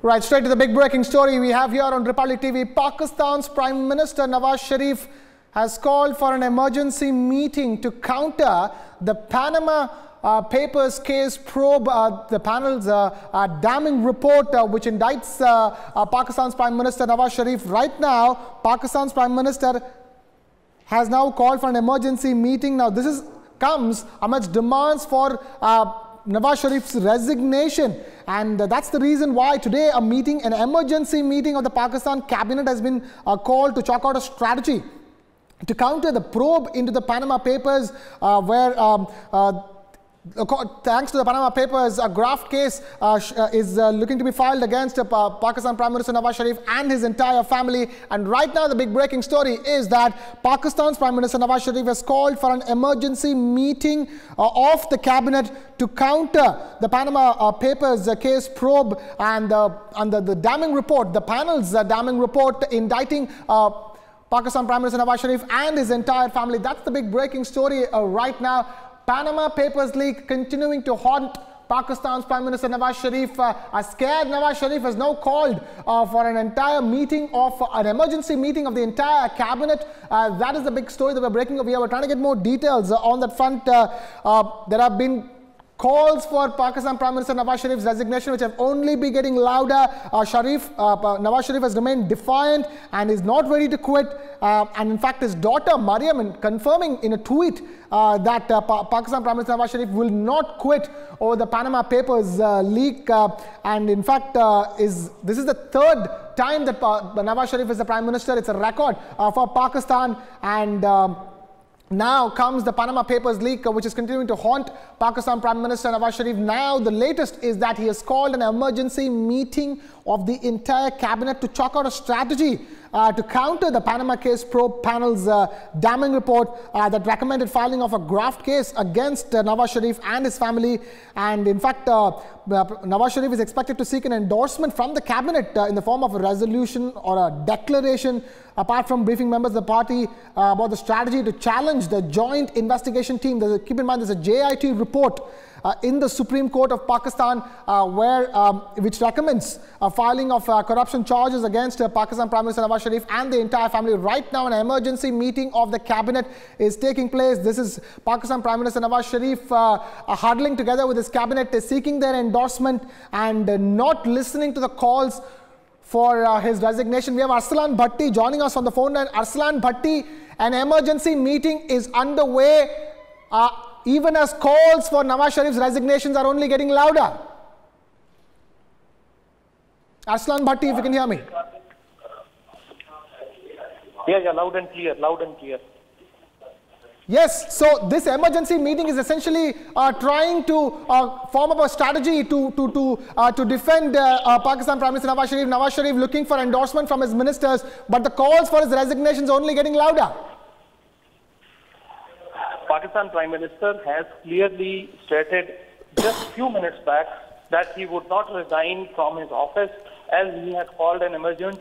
Right, straight to the big breaking story we have here on Republic TV. Pakistan's Prime Minister Nawaz Sharif has called for an emergency meeting to counter the Panama Papers case probe, the panel's damning report which indicts Pakistan's Prime Minister Nawaz Sharif. Right now, Pakistan's Prime Minister has now called for an emergency meeting. Now, this comes amidst demands for Nawaz Sharif's resignation, and that's the reason why today an emergency meeting of the Pakistan cabinet has been called to chalk out a strategy to counter the probe into the Panama Papers, where thanks to the Panama Papers, a graft case is looking to be filed against Pakistan Prime Minister Nawaz Sharif and his entire family. And right now, the big breaking story is that Pakistan's Prime Minister Nawaz Sharif has called for an emergency meeting of the cabinet to counter the Panama Papers case probe and the damning report, the panel's damning report indicting Pakistan Prime Minister Nawaz Sharif and his entire family. That's the big breaking story right now. Panama Papers leak continuing to haunt Pakistan's Prime Minister Nawaz Sharif. A scared Nawaz Sharif has now called for an entire meeting an emergency meeting of the entire cabinet. That is the big story that we're breaking over here. We're trying to get more details on that front. There have been calls for Pakistan Prime Minister Nawaz Sharif's resignation, which have only been getting louder. Nawaz Sharif has remained defiant and is not ready to quit. And in fact, his daughter Mariam confirming in a tweet that Pakistan Prime Minister Nawaz Sharif will not quit over the Panama Papers leak. And in fact, this is the third time that Nawaz Sharif is the Prime Minister. It's a record for Pakistan. And now comes the Panama Papers leak, which is continuing to haunt Pakistan Prime Minister Nawaz Sharif. Now the latest is that he has called an emergency meeting of the entire cabinet to chalk out a strategy to counter the Panama case probe panel's damning report that recommended filing of a graft case against Nawaz Sharif and his family. And in fact, Nawaz Sharif is expected to seek an endorsement from the cabinet in the form of a resolution or a declaration, apart from briefing members of the party about the strategy to challenge the joint investigation team. Keep in mind, there's a JIT report in the Supreme Court of Pakistan which recommends filing of corruption charges against Pakistan Prime Minister Nawaz Sharif and the entire family. Right now, an emergency meeting of the cabinet is taking place. This is Pakistan Prime Minister Nawaz Sharif huddling together with his cabinet, seeking their endorsement and not listening to the calls for his resignation. We have Arsalan Bhatti joining us on the phone line. Arsalan Bhatti, an emergency meeting is underway, even as calls for Nawaz Sharif's resignations are only getting louder. Arsalan Bhatti, if you can hear me. Yeah, loud and clear, loud and clear. Yes, so this emergency meeting is essentially trying to form up a strategy to defend Pakistan Prime Minister Nawaz Sharif. Nawaz Sharif looking for endorsement from his ministers, but the calls for his resignations only getting louder. Pakistan Prime Minister has clearly stated just a few minutes back that he would not resign from his office, as he has called an emergent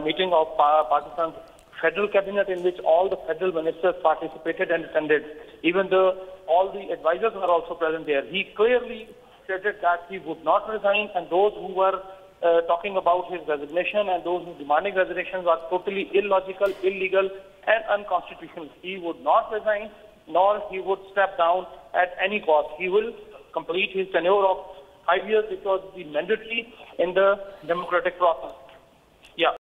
meeting of Pakistan's federal cabinet, in which all the federal ministers participated and attended. Even though all the advisors were also present there, he clearly stated that he would not resign, and those who were talking about his resignation and those who demanding resignations are totally illogical, illegal and unconstitutional. He would not resign, nor he would step down at any cost. He will complete his tenure of 5 years, which was the mandatory in the democratic process.